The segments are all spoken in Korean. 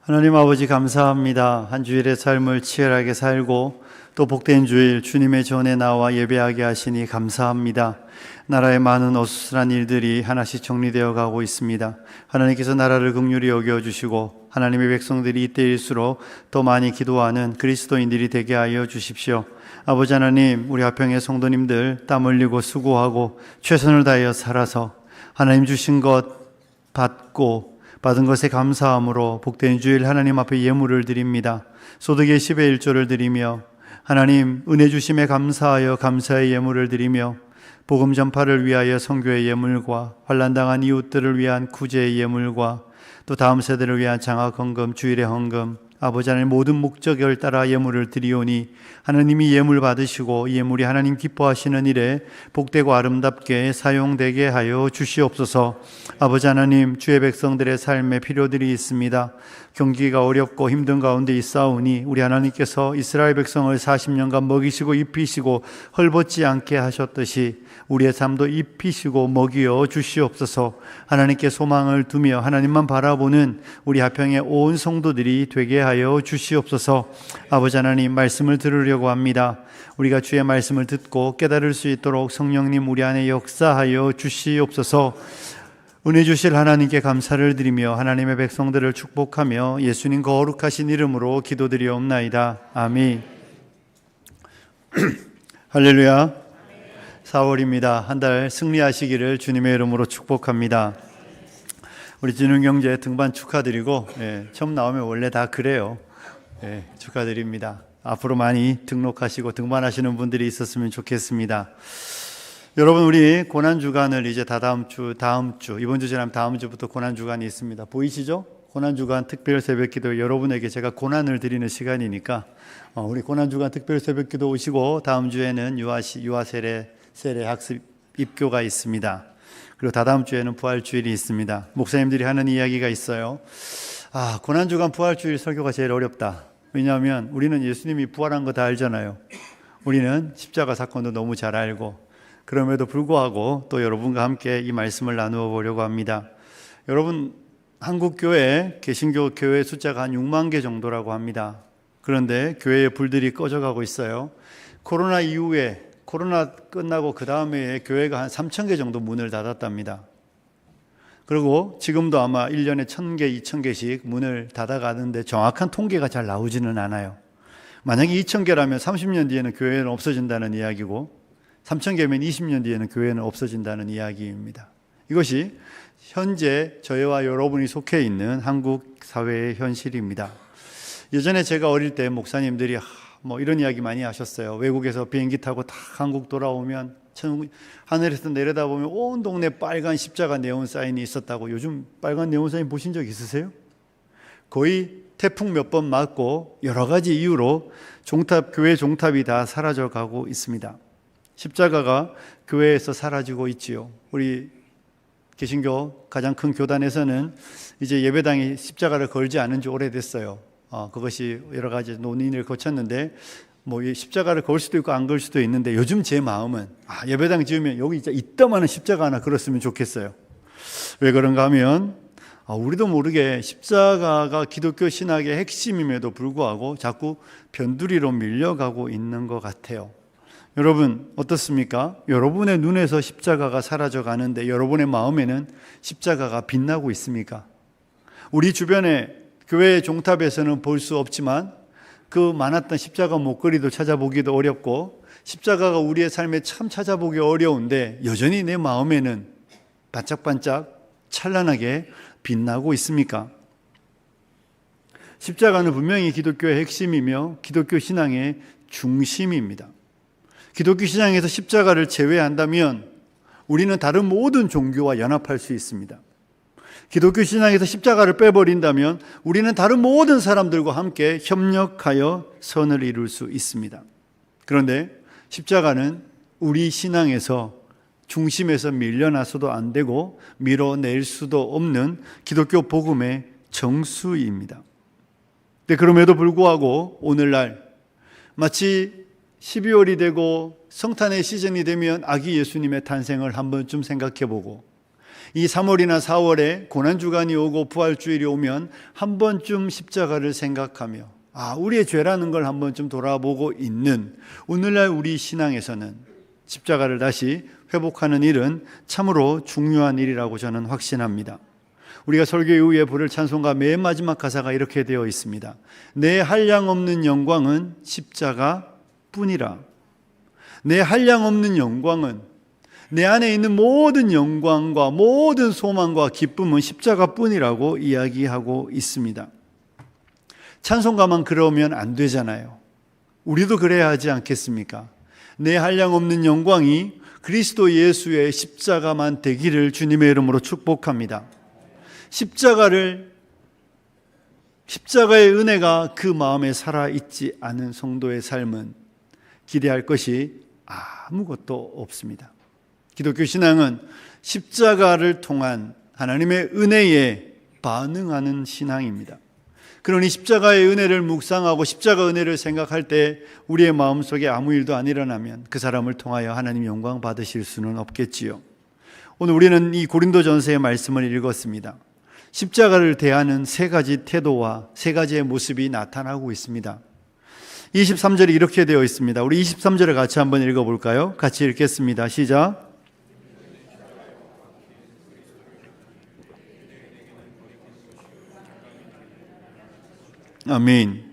하나님 아버지 감사합니다. 한 주일의 삶을 치열하게 살고 또 복된 주일 주님의 전에 나와 예배하게 하시니 감사합니다. 나라의 많은 어수선한 일들이 하나씩 정리되어 가고 있습니다. 하나님께서 나라를 긍휼히 여겨주시고 하나님의 백성들이 이때일수록 더 많이 기도하는 그리스도인들이 되게 하여 주십시오. 아버지 하나님, 우리 화평의 성도님들 땀 흘리고 수고하고 최선을 다하여 살아서 하나님 주신 것 받고 받은 것에 감사함으로 복된 주일 하나님 앞에 예물을 드립니다. 소득의 10의 1조를 드리며 하나님 은혜 주심에 감사하여 감사의 예물을 드리며 복음 전파를 위하여 선교의 예물과 환난당한 이웃들을 위한 구제의 예물과 또 다음 세대를 위한 장학 헌금, 주일의 헌금, 아버지 하나님 모든 목적을 따라 예물을 드리오니 하나님이 예물 받으시고 이 예물이 하나님 기뻐하시는 일에 복되고 아름답게 사용되게 하여 주시옵소서. 아버지 하나님, 주의 백성들의 삶에 필요들이 있습니다. 경기가 어렵고 힘든 가운데 있사오니 우리 하나님께서 이스라엘 백성을 40년간 먹이시고 입히시고 헐벗지 않게 하셨듯이 우리의 삶도 입히시고 먹이어 주시옵소서. 하나님께 소망을 두며 하나님만 바라보는 우리 화평의 온 성도들이 되게 하여 주시옵소서. 아버지 하나님, 말씀을 들으려고 합니다. 우리가 주의 말씀을 듣고 깨달을 수 있도록 성령님 우리 안에 역사하여 주시옵소서. 은혜 주실 하나님께 감사를 드리며 하나님의 백성들을 축복하며 예수님 거룩하신 이름으로 기도드리옵나이다. 아멘. 할렐루야. 4월입니다. 한 달 승리하시기를 주님의 이름으로 축복합니다. 우리 진흥경제 등반 축하드리고, 처음 나오면 원래 다 그래요. 축하드립니다. 앞으로 많이 등록하시고 등반하시는 분들이 있었으면 좋겠습니다. 여러분, 우리 고난주간을 이제 다음 주, 이번 주 지나면 다음 주부터 고난주간이 있습니다. 보이시죠? 고난주간 특별 새벽기도, 여러분에게 제가 고난을 드리는 시간이니까 우리 고난주간 특별 새벽기도 오시고 다음 주에는 유아 세례 학습 입교가 있습니다. 그리고 다다음 주에는 부활주일이 있습니다. 목사님들이 하는 이야기가 있어요. 고난주간 부활주일 설교가 제일 어렵다. 왜냐하면 우리는 예수님이 부활한 거 다 알잖아요. 우리는 십자가 사건도 너무 잘 알고, 그럼에도 불구하고 또 여러분과 함께 이 말씀을 나누어 보려고 합니다. 여러분, 한국 교회, 개신교 교회 숫자가 한 6만 개 정도라고 합니다. 그런데 교회의 불들이 꺼져가고 있어요. 코로나 이후에, 코로나 끝나고 그 다음에 교회가 한 3천 개 정도 문을 닫았답니다. 그리고 지금도 아마 1년에 1,000개, 2,000개씩 문을 닫아가는데 정확한 통계가 잘 나오지는 않아요. 만약에 2,000개라면 30년 뒤에는 교회는 없어진다는 이야기고 3,000개면 20년 뒤에는 교회는 없어진다는 이야기입니다. 이것이 현재 저희와 여러분이 속해 있는 한국 사회의 현실입니다. 예전에 제가 어릴 때 목사님들이 이런 이야기 많이 하셨어요. 외국에서 비행기 타고 다 한국 돌아오면 하늘에서 내려다보면 온 동네 빨간 십자가 네온 사인이 있었다고. 요즘 빨간 네온 사인 보신 적 있으세요? 거의 태풍 몇 번 맞고 여러 가지 이유로 교회 종탑이 다 사라져가고 있습니다. 십자가가 교회에서 사라지고 있지요. 우리 개신교 가장 큰 교단에서는 이제 예배당에 십자가를 걸지 않은 지 오래됐어요. 그것이 여러 가지 논의를 거쳤는데 십자가를 걸 수도 있고 안 걸 수도 있는데 요즘 제 마음은 예배당 지으면 여기 진짜 이따만한 십자가 하나 걸었으면 좋겠어요. 왜 그런가 하면 우리도 모르게 십자가가 기독교 신학의 핵심임에도 불구하고 자꾸 변두리로 밀려가고 있는 것 같아요. 여러분 어떻습니까? 여러분의 눈에서 십자가가 사라져 가는데 여러분의 마음에는 십자가가 빛나고 있습니까? 우리 주변에 교회의 종탑에서는 볼 수 없지만 그 많았던 십자가 목걸이도 찾아보기도 어렵고 십자가가 우리의 삶에 참 찾아보기 어려운데 여전히 내 마음에는 반짝반짝 찬란하게 빛나고 있습니까? 십자가는 분명히 기독교의 핵심이며 기독교 신앙의 중심입니다. 기독교 신앙에서 십자가를 제외한다면 우리는 다른 모든 종교와 연합할 수 있습니다. 기독교 신앙에서 십자가를 빼버린다면 우리는 다른 모든 사람들과 함께 협력하여 선을 이룰 수 있습니다. 그런데 십자가는 우리 신앙에서 중심에서 밀려나서도 안 되고 밀어낼 수도 없는 기독교 복음의 정수입니다. 그럼에도 불구하고 오늘날 마치 12월이 되고 성탄의 시즌이 되면 아기 예수님의 탄생을 한 번쯤 생각해보고 이 3월이나 4월에 고난주간이 오고 부활주일이 오면 한 번쯤 십자가를 생각하며 우리의 죄라는 걸 한 번쯤 돌아보고 있는 오늘날 우리 신앙에서는 십자가를 다시 회복하는 일은 참으로 중요한 일이라고 저는 확신합니다. 우리가 설교 이후에 부를 찬송가 맨 마지막 가사가 이렇게 되어 있습니다. 내 한량없는 영광은 십자가뿐이라. 내 한량없는 영광은, 내 안에 있는 모든 영광과 모든 소망과 기쁨은 십자가뿐이라고 이야기하고 있습니다. 찬송가만 그러면 안 되잖아요. 우리도 그래야 하지 않겠습니까? 내 한량없는 영광이 그리스도 예수의 십자가만 되기를 주님의 이름으로 축복합니다. 십자가의 은혜가 그 마음에 살아있지 않은 성도의 삶은 기대할 것이 아무것도 없습니다. 기독교 신앙은 십자가를 통한 하나님의 은혜에 반응하는 신앙입니다. 그러니 십자가의 은혜를 묵상하고 십자가 은혜를 생각할 때 우리의 마음속에 아무 일도 안 일어나면 그 사람을 통하여 하나님 영광 받으실 수는 없겠지요. 오늘 우리는 이 고린도전서의 말씀을 읽었습니다. 십자가를 대하는 세 가지 태도와 세 가지의 모습이 나타나고 있습니다. 23절이 이렇게 되어 있습니다. 우리 23절을 같이 한번 읽어볼까요? 같이 읽겠습니다. 시작. 아멘.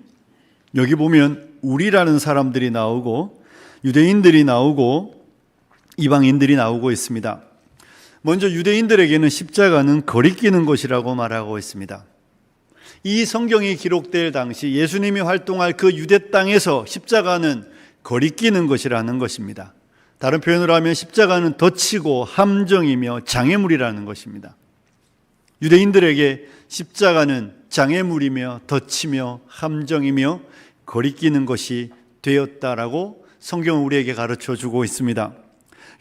여기 보면 우리라는 사람들이 나오고 유대인들이 나오고 이방인들이 나오고 있습니다. 먼저 유대인들에게는 십자가는 거리끼는 것이라고 말하고 있습니다. 이 성경이 기록될 당시 예수님이 활동할 그 유대 땅에서 십자가는 거리끼는 것이라는 것입니다. 다른 표현으로 하면 십자가는 덧치고 함정이며 장애물이라는 것입니다. 유대인들에게 십자가는 장애물이며 덧치며 함정이며 거리끼는 것이 되었다라고 성경은 우리에게 가르쳐주고 있습니다.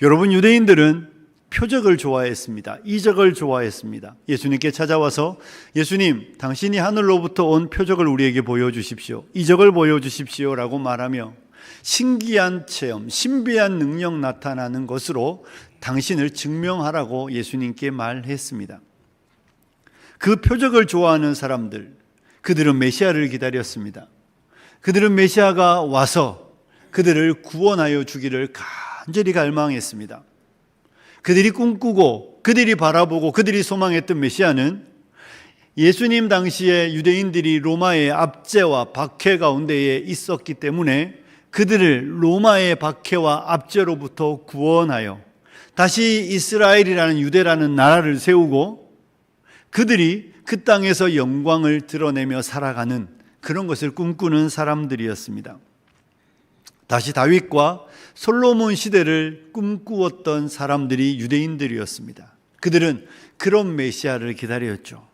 여러분, 유대인들은 표적을 좋아했습니다. 이적을 좋아했습니다. 예수님께 찾아와서 예수님, 당신이 하늘로부터 온 표적을 우리에게 보여주십시오. 이적을 보여주십시오 라고 말하며 신기한 체험, 신비한 능력 나타나는 것으로 당신을 증명하라고 예수님께 말했습니다. 그 표적을 좋아하는 사람들, 그들은 메시아를 기다렸습니다. 그들은 메시아가 와서 그들을 구원하여 주기를 간절히 갈망했습니다. 그들이 꿈꾸고 그들이 바라보고 그들이 소망했던 메시아는 예수님 당시에 유대인들이 로마의 압제와 박해 가운데에 있었기 때문에 그들을 로마의 박해와 압제로부터 구원하여 다시 이스라엘이라는 유대라는 나라를 세우고 그들이 그 땅에서 영광을 드러내며 살아가는 그런 것을 꿈꾸는 사람들이었습니다. 다시 다윗과 솔로몬 시대를 꿈꾸었던 사람들이 유대인들이었습니다. 그들은 그런 메시아를 기다렸죠.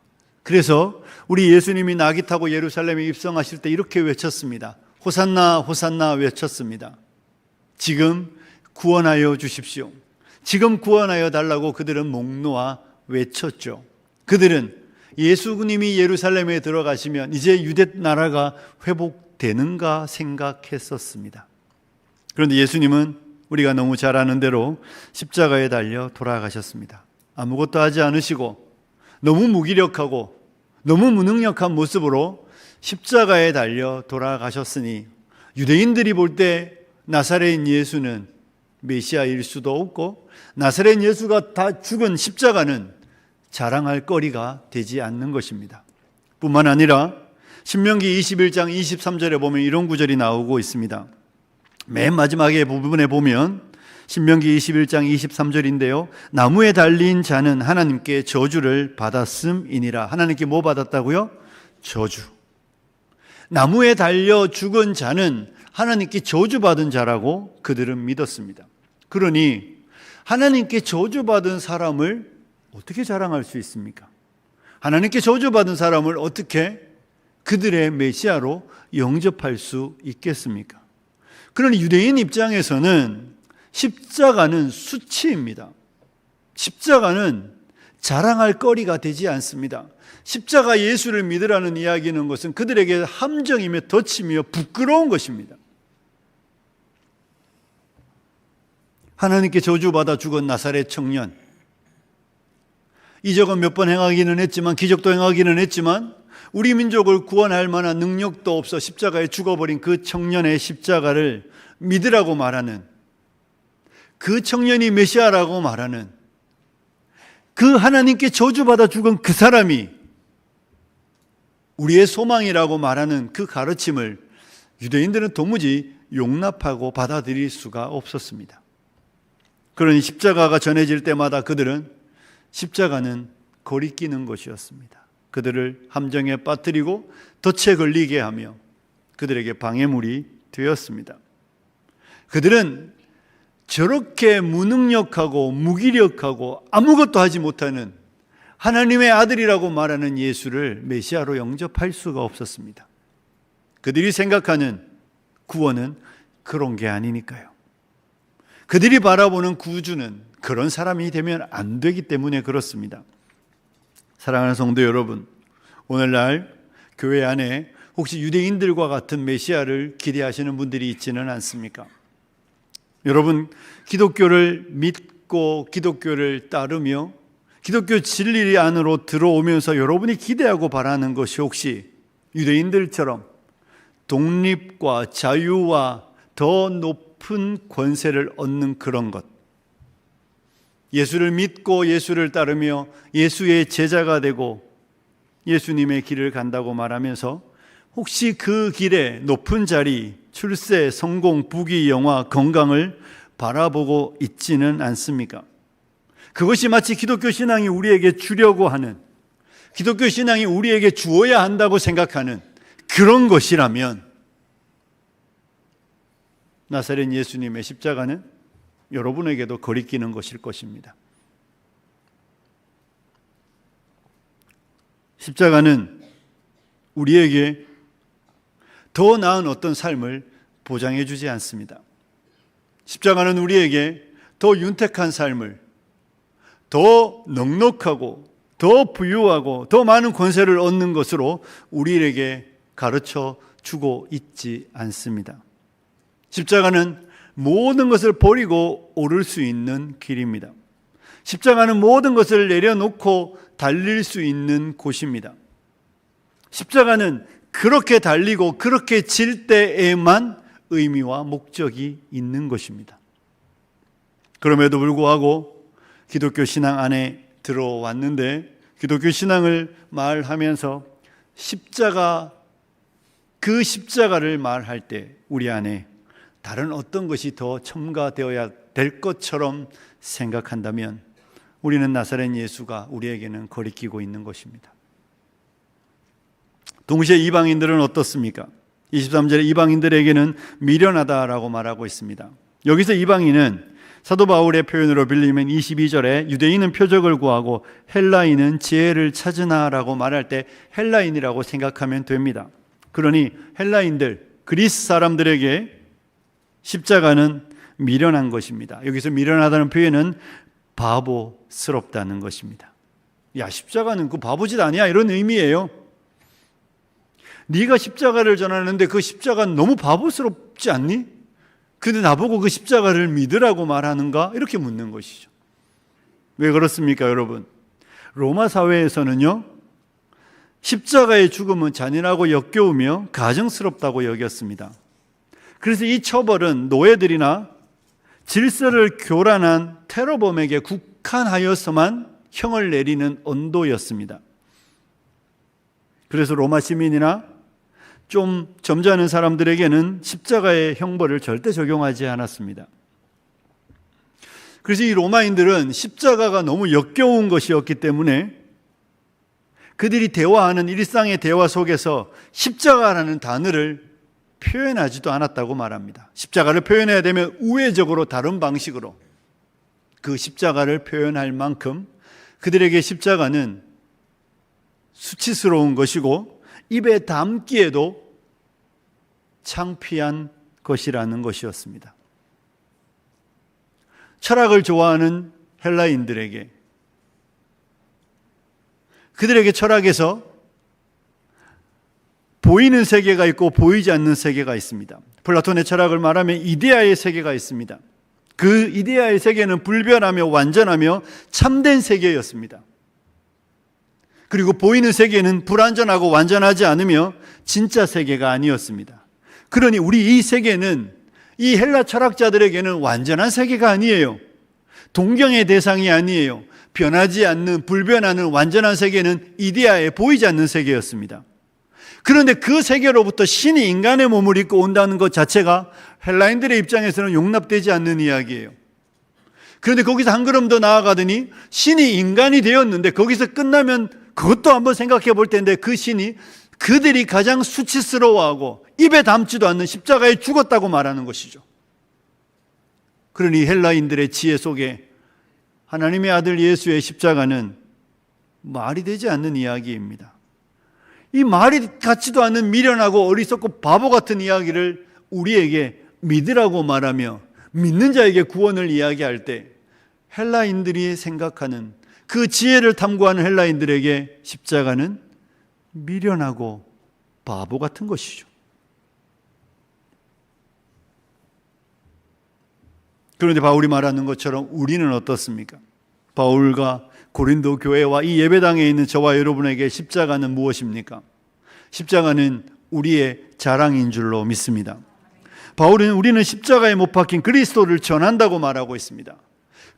그래서 우리 예수님이 나귀 타고 예루살렘에 입성하실 때 이렇게 외쳤습니다. 호산나 호산나 외쳤습니다. 지금 구원하여 주십시오. 지금 구원하여 달라고 그들은 목 놓아 외쳤죠. 그들은 예수님이 예루살렘에 들어가시면 이제 유대 나라가 회복되는가 생각했었습니다. 그런데 예수님은 우리가 너무 잘 아는 대로 십자가에 달려 돌아가셨습니다. 아무것도 하지 않으시고 너무 무기력하고 너무 무능력한 모습으로 십자가에 달려 돌아가셨으니 유대인들이 볼 때 나사렛 예수는 메시아일 수도 없고 나사렛 예수가 다 죽은 십자가는 자랑할 거리가 되지 않는 것입니다. 뿐만 아니라 신명기 21장 23절에 보면 이런 구절이 나오고 있습니다. 맨 마지막에 부분에 보면 신명기 21장 23절인데요. 나무에 달린 자는 하나님께 저주를 받았음이니라. 하나님께 뭐 받았다고요? 저주. 나무에 달려 죽은 자는 하나님께 저주받은 자라고 그들은 믿었습니다. 그러니 하나님께 저주받은 사람을 어떻게 자랑할 수 있습니까? 하나님께 저주받은 사람을 어떻게 그들의 메시아로 영접할 수 있겠습니까? 그러니 유대인 입장에서는 십자가는 수치입니다. 십자가는 자랑할 거리가 되지 않습니다. 십자가 예수를 믿으라는 이야기는 것은 그들에게 함정이며 덧치며 부끄러운 것입니다. 하나님께 저주받아 죽은 나사렛 청년, 이적은 몇 번 행하기는 했지만, 기적도 행하기는 했지만 우리 민족을 구원할 만한 능력도 없어 십자가에 죽어버린 그 청년의 십자가를 믿으라고 말하는, 그 청년이 메시아라고 말하는, 그 하나님께 저주받아 죽은 그 사람이 우리의 소망이라고 말하는 그 가르침을 유대인들은 도무지 용납하고 받아들일 수가 없었습니다. 그러니 십자가가 전해질 때마다 그들은 십자가는 거리끼는 것이었습니다. 그들을 함정에 빠뜨리고 덫에 걸리게 하며 그들에게 방해물이 되었습니다. 그들은 저렇게 무능력하고 무기력하고 아무것도 하지 못하는 하나님의 아들이라고 말하는 예수를 메시아로 영접할 수가 없었습니다. 그들이 생각하는 구원은 그런 게 아니니까요. 그들이 바라보는 구주는 그런 사람이 되면 안 되기 때문에 그렇습니다. 사랑하는 성도 여러분, 오늘날 교회 안에 혹시 유대인들과 같은 메시아를 기대하시는 분들이 있지는 않습니까? 여러분, 기독교를 믿고 기독교를 따르며 기독교 진리 안으로 들어오면서 여러분이 기대하고 바라는 것이 혹시 유대인들처럼 독립과 자유와 더 높은 권세를 얻는 그런 것, 예수를 믿고 예수를 따르며 예수의 제자가 되고 예수님의 길을 간다고 말하면서 혹시 그 길에 높은 자리, 출세, 성공, 부귀, 영화, 건강을 바라보고 있지는 않습니까? 그것이 마치 기독교 신앙이 우리에게 주려고 하는, 기독교 신앙이 우리에게 주어야 한다고 생각하는 그런 것이라면 나사렛 예수님의 십자가는 여러분에게도 거리끼는 것일 것입니다. 십자가는 우리에게 더 나은 어떤 삶을 보장해 주지 않습니다. 십자가는 우리에게 더 윤택한 삶을, 더 넉넉하고 더 부유하고 더 많은 권세를 얻는 것으로 우리에게 가르쳐 주고 있지 않습니다. 십자가는 모든 것을 버리고 오를 수 있는 길입니다. 십자가는 모든 것을 내려놓고 달릴 수 있는 곳입니다. 십자가는 그렇게 달리고 그렇게 질 때에만 의미와 목적이 있는 것입니다. 그럼에도 불구하고 기독교 신앙 안에 들어왔는데 기독교 신앙을 말하면서 십자가, 그 십자가를 말할 때 우리 안에 다른 어떤 것이 더 첨가되어야 될 것처럼 생각한다면 우리는 나사렛 예수가 우리에게는 거리끼고 있는 것입니다. 동시에 이방인들은 어떻습니까? 23절에 이방인들에게는 미련하다라고 말하고 있습니다. 여기서 이방인은 사도 바울의 표현으로 빌리면 22절에 유대인은 표적을 구하고 헬라인은 지혜를 찾으나라고 말할 때 헬라인이라고 생각하면 됩니다. 그러니 헬라인들, 그리스 사람들에게 십자가는 미련한 것입니다. 여기서 미련하다는 표현은 바보스럽다는 것입니다. 야, 십자가는 그 바보짓 아니야, 이런 의미예요. 네가 십자가를 전하는데 그 십자가는 너무 바보스럽지 않니? 근데 나보고 그 십자가를 믿으라고 말하는가? 이렇게 묻는 것이죠. 왜 그렇습니까, 여러분? 로마 사회에서는요, 십자가의 죽음은 잔인하고 역겨우며 가증스럽다고 여겼습니다. 그래서 이 처벌은 노예들이나 질서를 교란한 테러범에게 국한하여서만 형을 내리는 언도였습니다. 그래서 로마 시민이나 좀 점잖은 사람들에게는 십자가의 형벌을 절대 적용하지 않았습니다. 그래서 이 로마인들은 십자가가 너무 역겨운 것이었기 때문에 그들이 대화하는 일상의 대화 속에서 십자가라는 단어를 표현하지도 않았다고 말합니다. 십자가를 표현해야 되면 우회적으로 다른 방식으로 그 십자가를 표현할 만큼 그들에게 십자가는 수치스러운 것이고 입에 담기에도 창피한 것이라는 것이었습니다. 철학을 좋아하는 헬라인들에게, 그들에게 철학에서 보이는 세계가 있고 보이지 않는 세계가 있습니다. 플라톤의 철학을 말하면 이데아의 세계가 있습니다. 그 이데아의 세계는 불변하며 완전하며 참된 세계였습니다. 그리고 보이는 세계는 불완전하고 완전하지 않으며 진짜 세계가 아니었습니다. 그러니 우리 이 세계는 이 헬라 철학자들에게는 완전한 세계가 아니에요. 동경의 대상이 아니에요. 변하지 않는, 불변하는 완전한 세계는 이데아에 보이지 않는 세계였습니다. 그런데 그 세계로부터 신이 인간의 몸을 입고 온다는 것 자체가 헬라인들의 입장에서는 용납되지 않는 이야기예요. 그런데 거기서 한 걸음 더 나아가더니 신이 인간이 되었는데 거기서 끝나면 그것도 한번 생각해 볼 텐데, 그 신이 그들이 가장 수치스러워하고 입에 담지도 않는 십자가에 죽었다고 말하는 것이죠. 그러니 헬라인들의 지혜 속에 하나님의 아들 예수의 십자가는 말이 되지 않는 이야기입니다. 이 말이 같지도 않은 미련하고 어리석고 바보 같은 이야기를 우리에게 믿으라고 말하며 믿는 자에게 구원을 이야기할 때 헬라인들이 생각하는 그 지혜를 탐구하는 헬라인들에게 십자가는 미련하고 바보 같은 것이죠. 그런데 바울이 말하는 것처럼 우리는 어떻습니까? 바울과 고린도 교회와 이 예배당에 있는 저와 여러분에게 십자가는 무엇입니까? 십자가는 우리의 자랑인 줄로 믿습니다. 바울은 우리는 십자가에 못 박힌 그리스도를 전한다고 말하고 있습니다.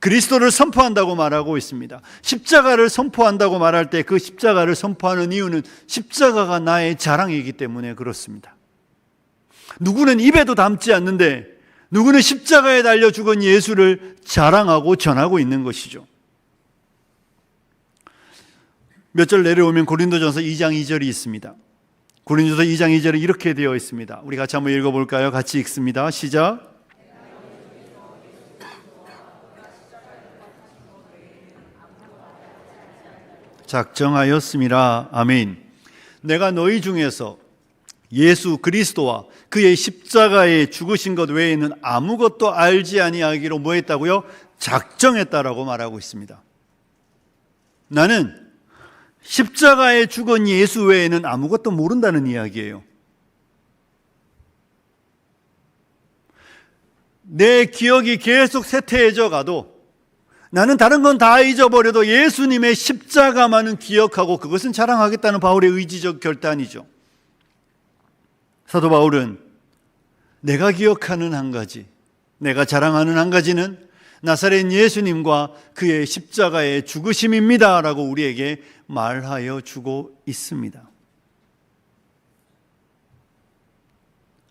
그리스도를 선포한다고 말하고 있습니다. 십자가를 선포한다고 말할 때 그 십자가를 선포하는 이유는 십자가가 나의 자랑이기 때문에 그렇습니다. 누구는 입에도 담지 않는데 누구는 십자가에 달려 죽은 예수를 자랑하고 전하고 있는 것이죠. 몇 절 내려오면 고린도전서 2장 2절이 있습니다. 고린도전서 2장 2절에 이렇게 되어 있습니다. 우리 같이 한번 읽어볼까요? 같이 읽습니다. 시작. 작정하였음이라. 아멘. 내가 너희 중에서 예수 그리스도와 그의 십자가에 죽으신 것 외에는 아무것도 알지 아니하기로 뭐 했다고요? 작정했다라고 말하고 있습니다. 나는 십자가에 죽은 예수 외에는 아무것도 모른다는 이야기예요. 내 기억이 계속 쇠퇴해져 가도 나는 다른 건 다 잊어버려도 예수님의 십자가만은 기억하고 그것은 자랑하겠다는 바울의 의지적 결단이죠. 사도 바울은 내가 기억하는 한 가지, 내가 자랑하는 한 가지는 나사렛 예수님과 그의 십자가의 죽으심입니다 라고 우리에게 말하여 주고 있습니다.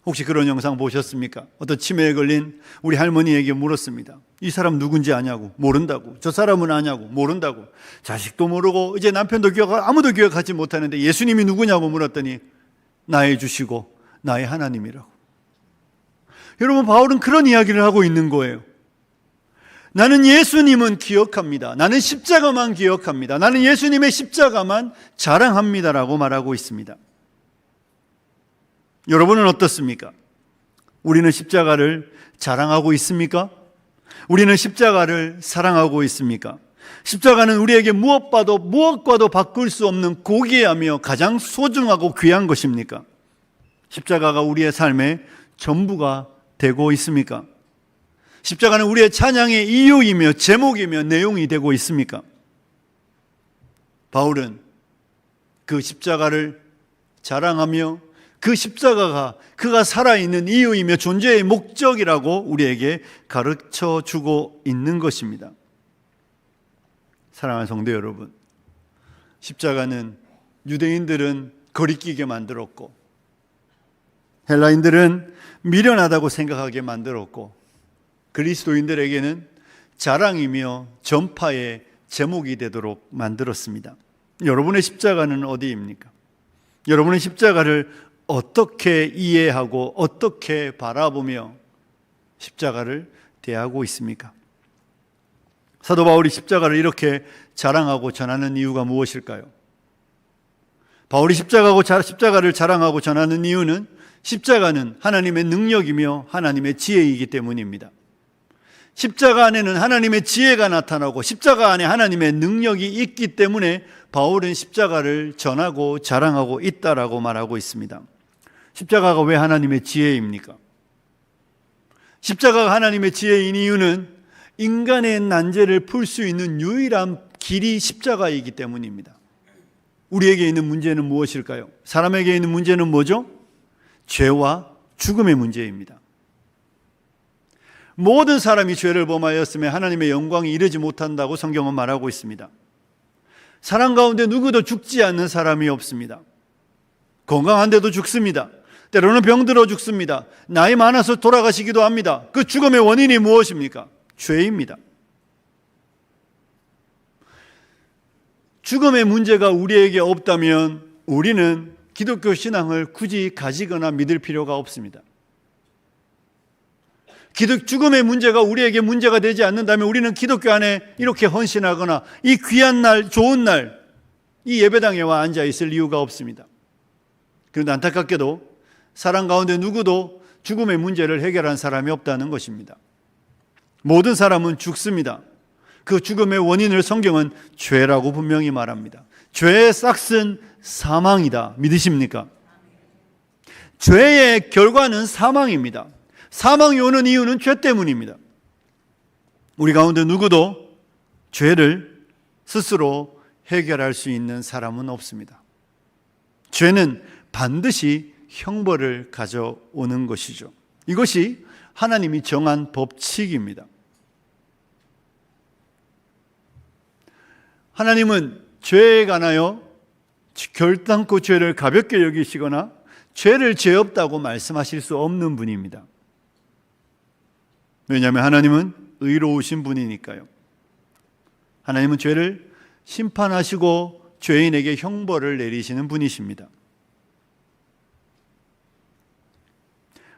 혹시 그런 영상 보셨습니까? 어떤 치매에 걸린 우리 할머니에게 물었습니다. 이 사람 누군지 아냐고. 모른다고. 저 사람은 아냐고. 모른다고. 자식도 모르고 이제 남편도 아무도 기억하지 못하는데 예수님이 누구냐고 물었더니 나의 주시고 나의 하나님이라고. 여러분, 바울은 그런 이야기를 하고 있는 거예요. 나는 예수님은 기억합니다. 나는 십자가만 기억합니다. 나는 예수님의 십자가만 자랑합니다라고 말하고 있습니다. 여러분은 어떻습니까? 우리는 십자가를 자랑하고 있습니까? 우리는 십자가를 사랑하고 있습니까? 십자가는 우리에게 무엇과도 바꿀 수 없는 고귀하며 가장 소중하고 귀한 것입니까? 십자가가 우리의 삶의 전부가 되고 있습니까? 십자가는 우리의 찬양의 이유이며 제목이며 내용이 되고 있습니까? 바울은 그 십자가를 자랑하며 그 십자가가 그가 살아있는 이유이며 존재의 목적이라고 우리에게 가르쳐 주고 있는 것입니다. 사랑하는 성도 여러분, 십자가는 유대인들은 거리끼게 만들었고 헬라인들은 미련하다고 생각하게 만들었고 그리스도인들에게는 자랑이며 전파의 제목이 되도록 만들었습니다. 여러분의 십자가는 어디입니까? 여러분의 십자가를 어떻게 이해하고 어떻게 바라보며 십자가를 대하고 있습니까? 사도 바울이 십자가를 이렇게 자랑하고 전하는 이유가 무엇일까요? 바울이 십자가를 자랑하고 전하는 이유는 십자가는 하나님의 능력이며 하나님의 지혜이기 때문입니다. 십자가 안에는 하나님의 지혜가 나타나고 십자가 안에 하나님의 능력이 있기 때문에 바울은 십자가를 전하고 자랑하고 있다라고 말하고 있습니다. 십자가가 왜 하나님의 지혜입니까? 십자가가 하나님의 지혜인 이유는 인간의 난제를 풀 수 있는 유일한 길이 십자가이기 때문입니다. 우리에게 있는 문제는 무엇일까요? 사람에게 있는 문제는 뭐죠? 죄와 죽음의 문제입니다. 모든 사람이 죄를 범하였으며 하나님의 영광이 이르지 못한다고 성경은 말하고 있습니다. 사람 가운데 누구도 죽지 않는 사람이 없습니다. 건강한데도 죽습니다. 때로는 병들어 죽습니다. 나이 많아서 돌아가시기도 합니다. 그 죽음의 원인이 무엇입니까? 죄입니다. 죽음의 문제가 우리에게 없다면 우리는 기독교 신앙을 굳이 가지거나 믿을 필요가 없습니다. 죽음의 문제가 우리에게 문제가 되지 않는다면 우리는 기독교 안에 이렇게 헌신하거나 이 귀한 날, 좋은 날, 이 예배당에 와 앉아 있을 이유가 없습니다. 그런데 안타깝게도 사람 가운데 누구도 죽음의 문제를 해결한 사람이 없다는 것입니다. 모든 사람은 죽습니다. 그 죽음의 원인을 성경은 죄라고 분명히 말합니다. 죄의 싹은 사망이다. 믿으십니까? 죄의 결과는 사망입니다. 사망이 오는 이유는 죄 때문입니다. 우리 가운데 누구도 죄를 스스로 해결할 수 있는 사람은 없습니다. 죄는 반드시 형벌을 가져오는 것이죠. 이것이 하나님이 정한 법칙입니다. 하나님은 죄에 관하여 결단코 죄를 가볍게 여기시거나 죄를 죄 없다고 말씀하실 수 없는 분입니다. 왜냐하면 하나님은 의로우신 분이니까요. 하나님은 죄를 심판하시고 죄인에게 형벌을 내리시는 분이십니다.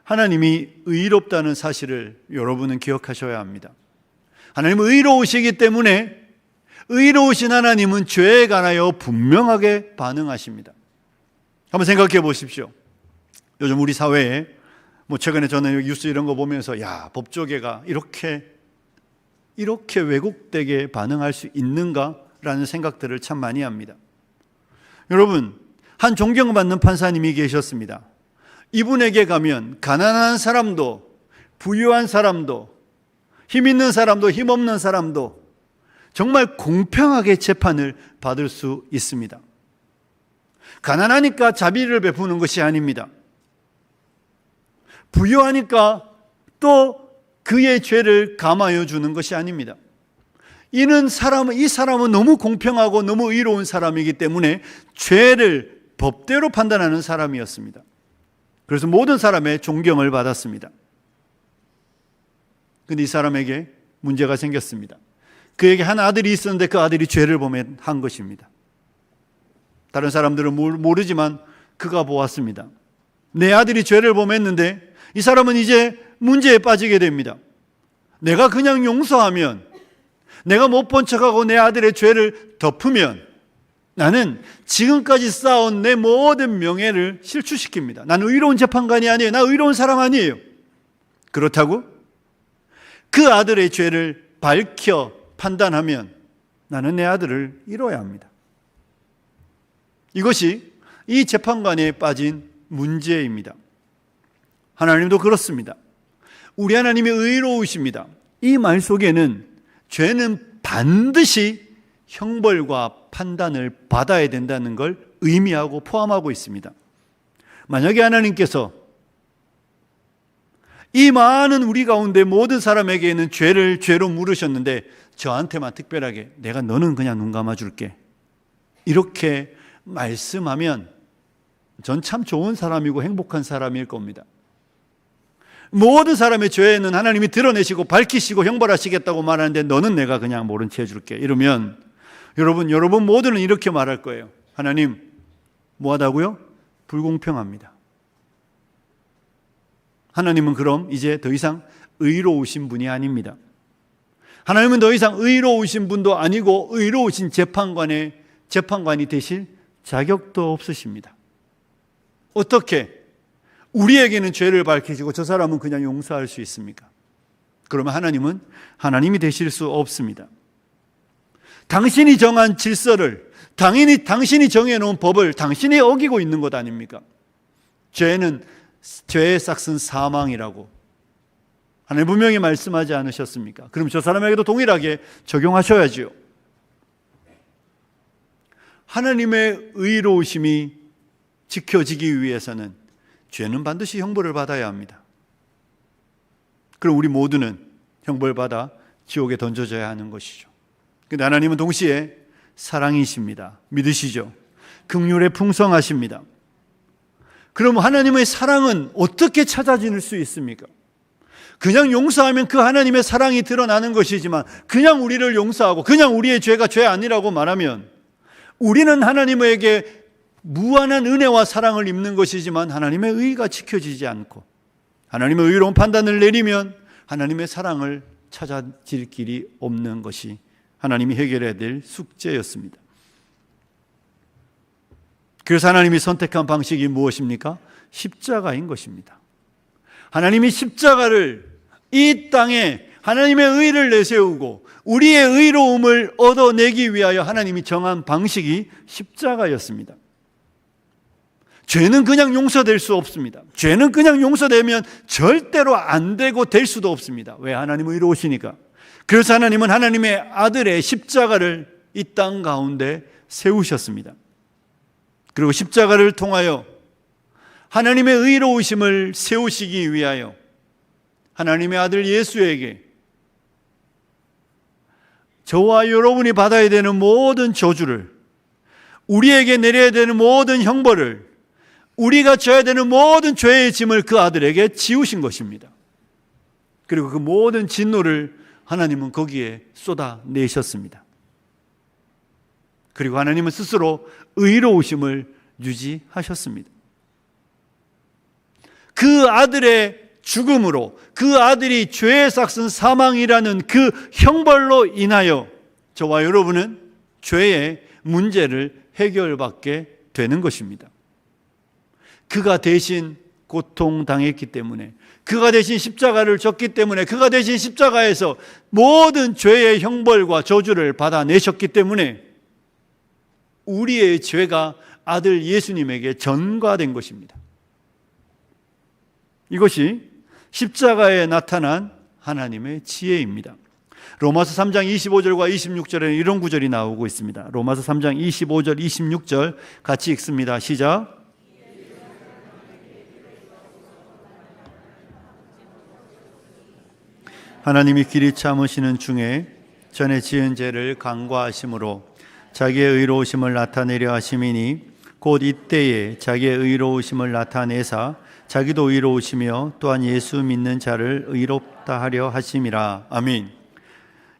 하나님이 의롭다는 사실을 여러분은 기억하셔야 합니다. 하나님은 의로우시기 때문에 의로우신 하나님은 죄에 관하여 분명하게 반응하십니다. 한번 생각해 보십시오. 요즘 우리 사회에 최근에 저는 뉴스 이런 거 보면서 법조계가 이렇게 왜곡되게 반응할 수 있는가라는 생각들을 참 많이 합니다. 여러분, 한 존경받는 판사님이 계셨습니다. 이분에게 가면 가난한 사람도 부유한 사람도 힘 있는 사람도 힘 없는 사람도 정말 공평하게 재판을 받을 수 있습니다. 가난하니까 자비를 베푸는 것이 아닙니다. 부유하니까 또 그의 죄를 감하여 주는 것이 아닙니다. 이 사람은 너무 공평하고 너무 의로운 사람이기 때문에 죄를 법대로 판단하는 사람이었습니다. 그래서 모든 사람의 존경을 받았습니다. 그런데 이 사람에게 문제가 생겼습니다. 그에게 한 아들이 있었는데 그 아들이 죄를 범한 것입니다. 다른 사람들은 모르지만 그가 보았습니다. 내 아들이 죄를 범했는데 이 사람은 이제 문제에 빠지게 됩니다. 내가 그냥 용서하면, 내가 못 본 척하고 내 아들의 죄를 덮으면 나는 지금까지 쌓아온 내 모든 명예를 실추시킵니다. 나는 의로운 재판관이 아니에요. 나 의로운 사람 아니에요. 그렇다고 그 아들의 죄를 밝혀 판단하면 나는 내 아들을 잃어야 합니다. 이것이 이 재판관에 빠진 문제입니다. 하나님도 그렇습니다. 우리 하나님이 의로우십니다. 이 말 속에는 죄는 반드시 형벌과 판단을 받아야 된다는 걸 의미하고 포함하고 있습니다. 만약에 하나님께서 이 많은 우리 가운데 모든 사람에게는 죄를 죄로 물으셨는데 저한테만 특별하게 내가 너는 그냥 눈 감아줄게 이렇게 말씀하면 전 참 좋은 사람이고 행복한 사람일 겁니다. 모든 사람의 죄는 하나님이 드러내시고 밝히시고 형벌하시겠다고 말하는데 너는 내가 그냥 모른 채 해줄게 이러면 여러분 모두는 이렇게 말할 거예요. 하나님 뭐하다고요? 불공평합니다. 하나님은 그럼 이제 더 이상 의로우신 분이 아닙니다. 하나님은 더 이상 의로우신 분도 아니고 의로우신 재판관이 되실 자격도 없으십니다. 어떻게 우리에게는 죄를 밝히시고 저 사람은 그냥 용서할 수 있습니까? 그러면 하나님은 하나님이 되실 수 없습니다. 당신이 정한 질서를, 당신이 정해놓은 법을 당신이 어기고 있는 것 아닙니까? 죄의 싹은 사망이라고 하나님 분명히 말씀하지 않으셨습니까? 그럼 저 사람에게도 동일하게 적용하셔야지요. 하나님의 의로우심이 지켜지기 위해서는 죄는 반드시 형벌을 받아야 합니다. 그럼 우리 모두는 형벌받아 지옥에 던져져야 하는 것이죠. 그런데 하나님은 동시에 사랑이십니다. 믿으시죠? 긍휼에 풍성하십니다. 그럼 하나님의 사랑은 어떻게 찾아질 수 있습니까? 그냥 용서하면 그 하나님의 사랑이 드러나는 것이지만 그냥 우리를 용서하고 그냥 우리의 죄가 죄 아니라고 말하면 우리는 하나님에게 무한한 은혜와 사랑을 입는 것이지만 하나님의 의가 지켜지지 않고 하나님의 의로운 판단을 내리면 하나님의 사랑을 찾아질 길이 없는 것이 하나님이 해결해야 될 숙제였습니다. 그래서 하나님이 선택한 방식이 무엇입니까? 십자가인 것입니다. 하나님이 십자가를 이 땅에 하나님의 의를 내세우고 우리의 의로움을 얻어내기 위하여 하나님이 정한 방식이 십자가였습니다. 죄는 그냥 용서될 수 없습니다. 죄는 그냥 용서되면 절대로 안 되고 될 수도 없습니다. 왜? 하나님은 의로우시니까. 그래서 하나님은 하나님의 아들의 십자가를 이 땅 가운데 세우셨습니다. 그리고 십자가를 통하여 하나님의 의로우심을 세우시기 위하여 하나님의 아들 예수에게 저와 여러분이 받아야 되는 모든 저주를, 우리에게 내려야 되는 모든 형벌을, 우리가 져야 되는 모든 죄의 짐을 그 아들에게 지우신 것입니다. 그리고 그 모든 진노를 하나님은 거기에 쏟아내셨습니다. 그리고 하나님은 스스로 의로우심을 유지하셨습니다. 그 아들의 죽음으로, 그 아들이 죄의 삭슨 사망이라는 그 형벌로 인하여 저와 여러분은 죄의 문제를 해결받게 되는 것입니다. 그가 대신 고통당했기 때문에, 그가 대신 십자가를 졌기 때문에, 그가 대신 십자가에서 모든 죄의 형벌과 저주를 받아내셨기 때문에 우리의 죄가 아들 예수님에게 전가된 것입니다. 이것이 십자가에 나타난 하나님의 지혜입니다. 로마서 3장 25절과 26절에는 이런 구절이 나오고 있습니다. 로마서 3장 25절, 26절 같이 읽습니다. 시작. 하나님이 길이 참으시는 중에 전에 지은 죄를 간과하심으로 자기의 의로우심을 나타내려 하심이니 곧 이때에 자기의 의로우심을 나타내사 자기도 의로우시며 또한 예수 믿는 자를 의롭다 하려 하심이라. 아멘.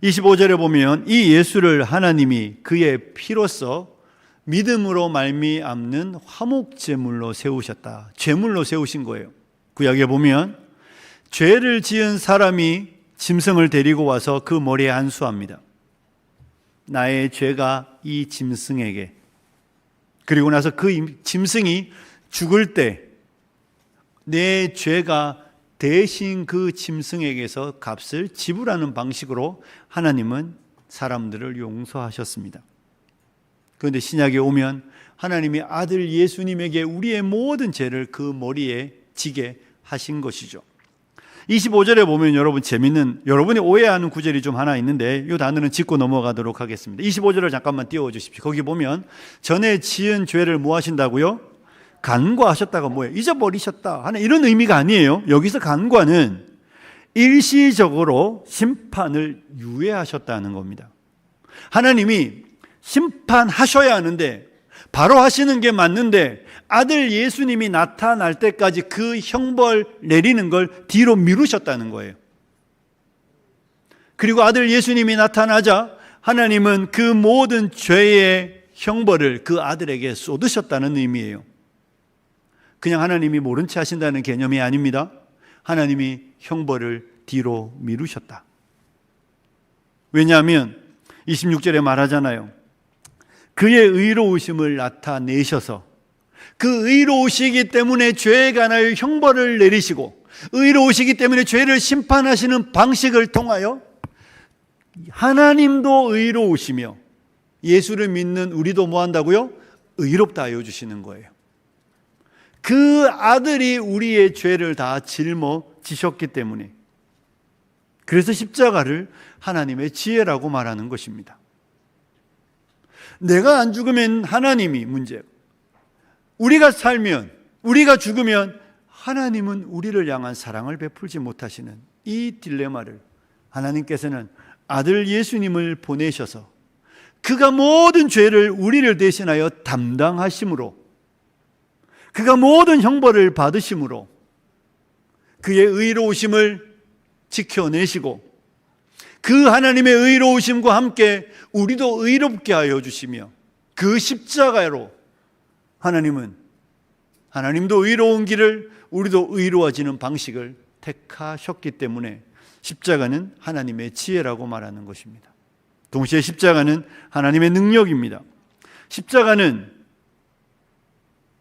25절에 보면 이 예수를 하나님이 그의 피로써 믿음으로 말미암는 화목제물로 세우셨다. 제물로 세우신 거예요. 구약에 보면 죄를 지은 사람이 짐승을 데리고 와서 그 머리에 안수합니다. 나의 죄가 이 짐승에게, 그리고 나서 그 짐승이 죽을 때 내 죄가 대신 그 짐승에게서 값을 지불하는 방식으로 하나님은 사람들을 용서하셨습니다. 그런데 신약에 오면 하나님이 아들 예수님에게 우리의 모든 죄를 그 머리에 지게 하신 것이죠. 25절에 보면 여러분 재밌는, 여러분이 오해하는 구절이 좀 하나 있는데 이 단어는 짚고 넘어가도록 하겠습니다. 25절을 잠깐만 띄워 주십시오. 거기 보면 전에 지은 죄를 뭐 하신다고요? 간과하셨다가 뭐예요? 잊어버리셨다 하는 이런 의미가 아니에요. 여기서 간과는 일시적으로 심판을 유예하셨다는 겁니다. 하나님이 심판하셔야 하는데, 바로 하시는 게 맞는데 아들 예수님이 나타날 때까지 그 형벌 내리는 걸 뒤로 미루셨다는 거예요. 그리고 아들 예수님이 나타나자 하나님은 그 모든 죄의 형벌을 그 아들에게 쏟으셨다는 의미예요. 그냥 하나님이 모른 채 하신다는 개념이 아닙니다. 하나님이 형벌을 뒤로 미루셨다. 왜냐하면 26절에 말하잖아요. 그의 의로우심을 나타내셔서 그 의로우시기 때문에 죄에 관하여 형벌을 내리시고 의로우시기 때문에 죄를 심판하시는 방식을 통하여 하나님도 의로우시며 예수를 믿는 우리도 뭐 한다고요? 의롭다 하여 주시는 거예요. 그 아들이 우리의 죄를 다 짊어지셨기 때문에, 그래서 십자가를 하나님의 지혜라고 말하는 것입니다. 내가 안 죽으면 하나님이 문제고, 우리가 살면, 우리가 죽으면 하나님은 우리를 향한 사랑을 베풀지 못하시는 이 딜레마를 하나님께서는 아들 예수님을 보내셔서 그가 모든 죄를 우리를 대신하여 담당하심으로, 그가 모든 형벌을 받으심으로 그의 의로우심을 지켜내시고, 그 하나님의 의로우심과 함께 우리도 의롭게 하여 주시며, 그 십자가로 하나님도 의로운 길을, 우리도 의로워지는 방식을 택하셨기 때문에 십자가는 하나님의 지혜라고 말하는 것입니다. 동시에 십자가는 하나님의 능력입니다. 십자가는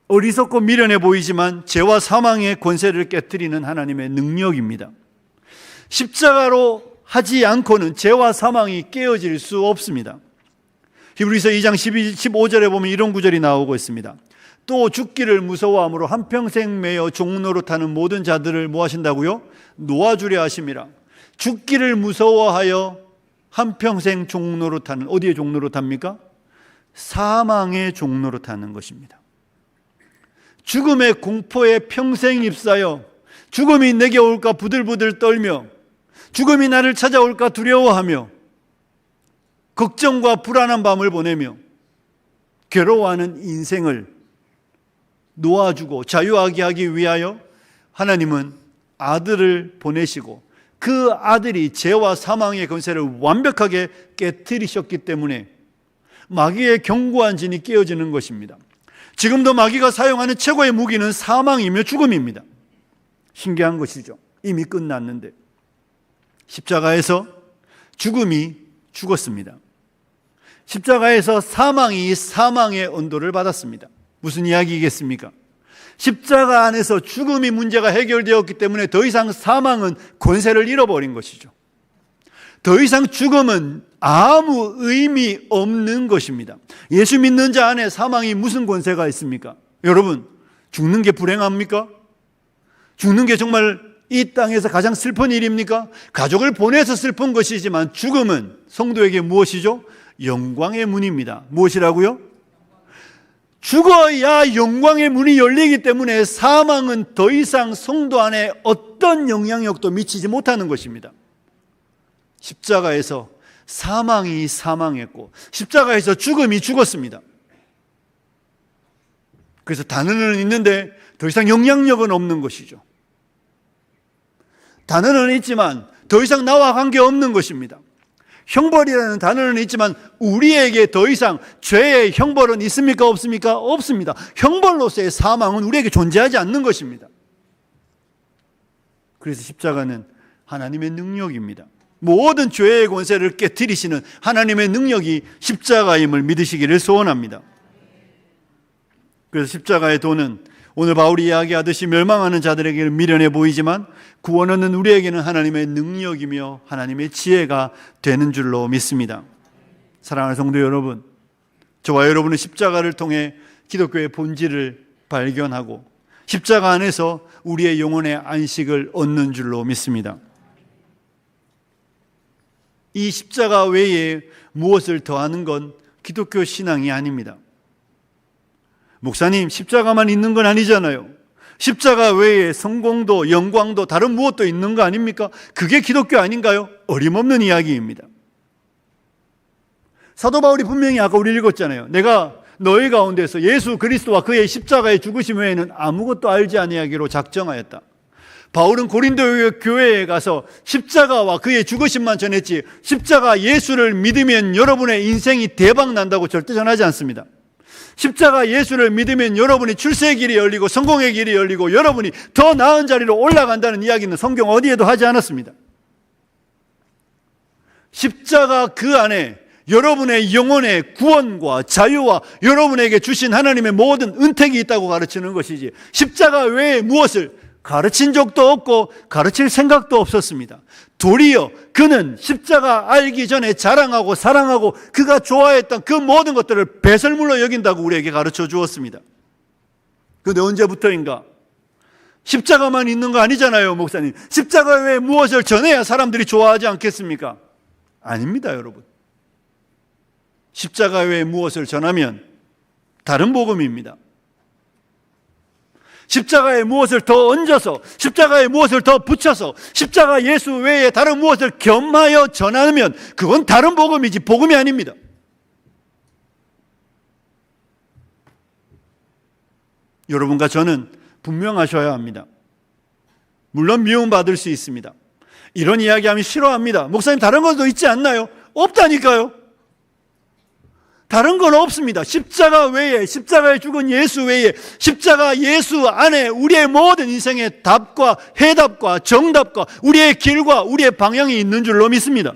어리석고 미련해 보이지만 죄와 사망의 권세를 깨뜨리는 하나님의 능력입니다. 십자가로 하지 않고는 죄와 사망이 깨어질 수 없습니다. 히브리서 2장 15절에 보면 이런 구절이 나오고 있습니다. 또 죽기를 무서워함으로 한평생 매여 종노릇하는 모든 자들을 뭐 하신다고요? 놓아주려 하심이라. 죽기를 무서워하여 한평생 종노릇하는, 어디에 종노릇합니까? 사망의 종노릇하는 것입니다. 죽음의 공포에 평생 휩싸여 죽음이 내게 올까 부들부들 떨며, 죽음이 나를 찾아올까 두려워하며 걱정과 불안한 밤을 보내며 괴로워하는 인생을 놓아주고 자유하게 하기 위하여 하나님은 아들을 보내시고, 그 아들이 죄와 사망의 권세를 완벽하게 깨뜨리셨기 때문에 마귀의 견고한 진이 깨어지는 것입니다. 지금도 마귀가 사용하는 최고의 무기는 사망이며 죽음입니다. 신기한 것이죠. 이미 끝났는데 십자가에서 죽음이 죽었습니다. 십자가에서 사망이 사망의 언도를 받았습니다. 무슨 이야기겠습니까? 십자가 안에서 죽음이 문제가 해결되었기 때문에 더 이상 사망은 권세를 잃어버린 것이죠. 더 이상 죽음은 아무 의미 없는 것입니다. 예수 믿는 자 안에 사망이 무슨 권세가 있습니까? 여러분, 죽는 게 불행합니까? 죽는 게 정말 이 땅에서 가장 슬픈 일입니까? 가족을 보내서 슬픈 것이지만 죽음은 성도에게 무엇이죠? 영광의 문입니다. 무엇이라고요? 죽어야 영광의 문이 열리기 때문에 사망은 더 이상 성도 안에 어떤 영향력도 미치지 못하는 것입니다. 십자가에서 사망이 사망했고 십자가에서 죽음이 죽었습니다. 그래서 단어는 있는데 더 이상 영향력은 없는 것이죠. 단어는 있지만 더 이상 나와 관계없는 것입니다. 형벌이라는 단어는 있지만 우리에게 더 이상 죄의 형벌은 있습니까? 없습니까? 없습니다. 형벌로서의 사망은 우리에게 존재하지 않는 것입니다. 그래서 십자가는 하나님의 능력입니다. 모든 죄의 권세를 깨뜨리시는 하나님의 능력이 십자가임을 믿으시기를 소원합니다. 그래서 십자가의 도는 오늘 바울이 이야기하듯이 멸망하는 자들에게 미련해 보이지만 구원 얻는 우리에게는 하나님의 능력이며 하나님의 지혜가 되는 줄로 믿습니다. 사랑하는 성도 여러분, 저와 여러분은 십자가를 통해 기독교의 본질을 발견하고 십자가 안에서 우리의 영혼의 안식을 얻는 줄로 믿습니다. 이 십자가 외에 무엇을 더하는 건 기독교 신앙이 아닙니다. 목사님, 십자가만 있는 건 아니잖아요. 십자가 외에 성공도 영광도 다른 무엇도 있는 거 아닙니까? 그게 기독교 아닌가요? 어림없는 이야기입니다. 사도 바울이 분명히 아까 우리 읽었잖아요. 내가 너희 가운데서 예수 그리스도와 그의 십자가의 죽으심 외에는 아무것도 알지 아니하기로 작정하였다. 바울은 고린도 교회에 가서 십자가와 그의 죽으심만 전했지 십자가 예수를 믿으면 여러분의 인생이 대박 난다고 절대 전하지 않습니다. 십자가 예수를 믿으면 여러분이 출세의 길이 열리고 성공의 길이 열리고 여러분이 더 나은 자리로 올라간다는 이야기는 성경 어디에도 하지 않았습니다. 십자가 그 안에 여러분의 영혼의 구원과 자유와 여러분에게 주신 하나님의 모든 은택이 있다고 가르치는 것이지 십자가 외에 무엇을 가르친 적도 없고 가르칠 생각도 없었습니다. 도리어 그는 십자가 알기 전에 자랑하고 사랑하고 그가 좋아했던 그 모든 것들을 배설물로 여긴다고 우리에게 가르쳐 주었습니다. 그런데 언제부터인가? 십자가만 있는 거 아니잖아요, 목사님. 십자가 외에 무엇을 전해야 사람들이 좋아하지 않겠습니까? 아닙니다, 여러분. 십자가 외에 무엇을 전하면 다른 복음입니다. 십자가에 무엇을 더 얹어서, 십자가에 무엇을 더 붙여서, 십자가 예수 외에 다른 무엇을 겸하여 전하면 그건 다른 복음이지 복음이 아닙니다. 여러분과 저는 분명하셔야 합니다. 물론 미움받을 수 있습니다. 이런 이야기하면 싫어합니다. 목사님 다른 것도 있지 않나요? 없다니까요. 다른 건 없습니다. 십자가 외에, 십자가에 죽은 예수 외에, 십자가 예수 안에 우리의 모든 인생의 답과 해답과 정답과 우리의 길과 우리의 방향이 있는 줄로 믿습니다.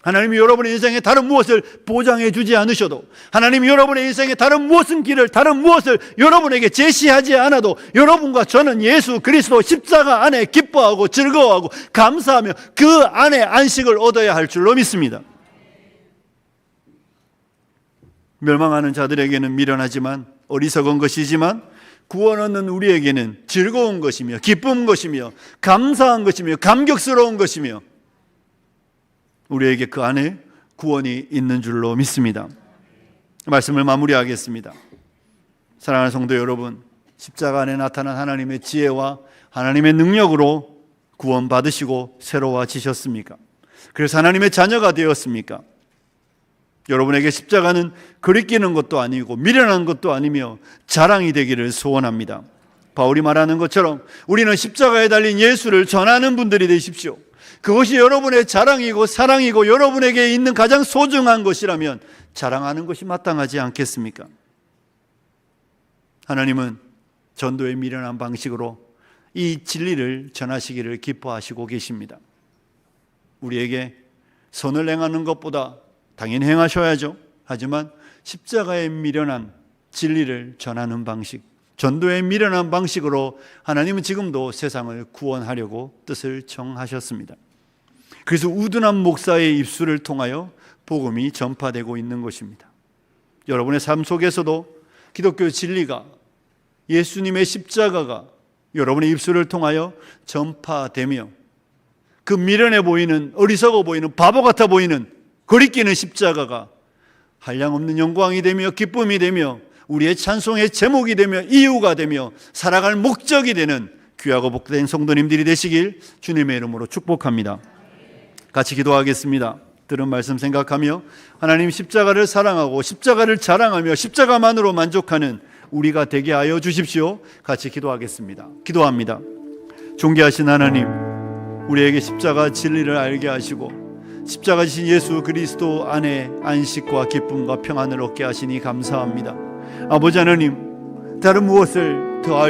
하나님이 여러분의 인생에 다른 무엇을 보장해 주지 않으셔도, 하나님이 여러분의 인생에 다른 무엇은 길을, 다른 무엇을 여러분에게 제시하지 않아도 여러분과 저는 예수 그리스도 십자가 안에 기뻐하고 즐거워하고 감사하며 그 안에 안식을 얻어야 할 줄로 믿습니다. 멸망하는 자들에게는 미련하지만 어리석은 것이지만 구원 얻는 우리에게는 즐거운 것이며 기쁜 것이며 감사한 것이며 감격스러운 것이며 우리에게 그 안에 구원이 있는 줄로 믿습니다. 말씀을 마무리하겠습니다. 사랑하는 성도 여러분, 십자가 안에 나타난 하나님의 지혜와 하나님의 능력으로 구원 받으시고 새로워지셨습니까? 그래서 하나님의 자녀가 되었습니까? 여러분에게 십자가는 그리끼는 것도 아니고 미련한 것도 아니며 자랑이 되기를 소원합니다. 바울이 말하는 것처럼 우리는 십자가에 달린 예수를 전하는 분들이 되십시오. 그것이 여러분의 자랑이고 사랑이고 여러분에게 있는 가장 소중한 것이라면 자랑하는 것이 마땅하지 않겠습니까? 하나님은 전도의 미련한 방식으로 이 진리를 전하시기를 기뻐하시고 계십니다. 우리에게 선을 행하는 것보다 당연히 행하셔야죠. 하지만 십자가의 미련한 진리를 전하는 방식, 전도의 미련한 방식으로 하나님은 지금도 세상을 구원하려고 뜻을 정하셨습니다. 그래서 우둔한 목사의 입술을 통하여 복음이 전파되고 있는 것입니다. 여러분의 삶 속에서도 기독교 진리가, 예수님의 십자가가 여러분의 입술을 통하여 전파되며 그 미련해 보이는, 어리석어 보이는, 바보 같아 보이는 거리끼는 십자가가 한량없는 영광이 되며 기쁨이 되며 우리의 찬송의 제목이 되며 이유가 되며 살아갈 목적이 되는 귀하고 복된 성도님들이 되시길 주님의 이름으로 축복합니다. 같이 기도하겠습니다. 들은 말씀 생각하며 하나님 십자가를 사랑하고 십자가를 자랑하며 십자가만으로 만족하는 우리가 되게 하여 주십시오. 같이 기도하겠습니다. 기도합니다. 존귀하신 하나님, 우리에게 십자가 진리를 알게 하시고 십자가 지신 예수 그리스도 안에 안식과 기쁨과 평안을 얻게 하시니 감사합니다. 아버지 하나님, 다른 무엇을 더